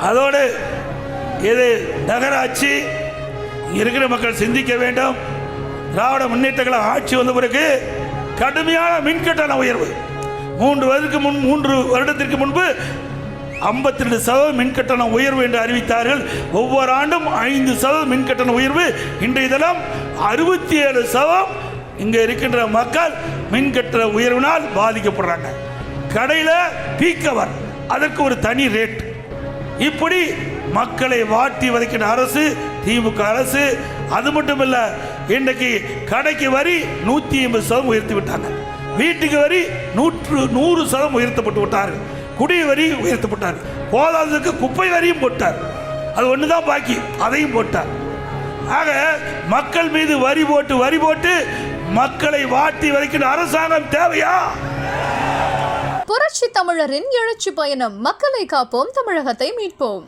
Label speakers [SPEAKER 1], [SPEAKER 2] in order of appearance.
[SPEAKER 1] அதோடு இது நகராட்சி இருக்கிற மக்கள் சிந்திக்க வேண்டும். திராவிட முன்னேற்ற கழக ஆட்சி வந்த பிறகு கடுமையான மின்கட்டண உயர்வு 3 வருடத்திற்கு முன்பு 52% மின்கட்டண உயர்வு என்று அறிவித்தார்கள். ஒவ்வொரு ஆண்டும் 5% மின்கட்டண உயர்வு. இன்றைய தினம் 67% இங்கே இருக்கின்ற மக்கள் மின்கட்டண உயர்வினால் பாதிக்கப்படுறாங்க. கடையில் பீக்கவர் அதற்கு ஒரு தனி ரேட். இப்படி மக்களை வாட்டி வதைக்கின்ற அரசு திமுக அரசு. அது மட்டும் இல்ல, இன்றைக்கு கடைக்கு வரி 150% உயர்த்தி விட்டாங்க. வீட்டுக்கு வரி 100% உயர்த்தப்பட்டு விட்டார்கள். குடி வரி உயர்த்தப்பட்டார். போதாததுக்கு குப்பை வரியும் போட்டார். அது ஒண்ணுதான் பாக்கி, அதையும் போட்டார். ஆக மக்கள் மீது வரி போட்டு மக்களை வாட்டி வதைக்கின்ற அரசாங்கம் தேவையா?
[SPEAKER 2] புரட்சி தமிழரின் எழுச்சி பயணம். மக்களை காப்போம், தமிழகத்தை மீட்போம்.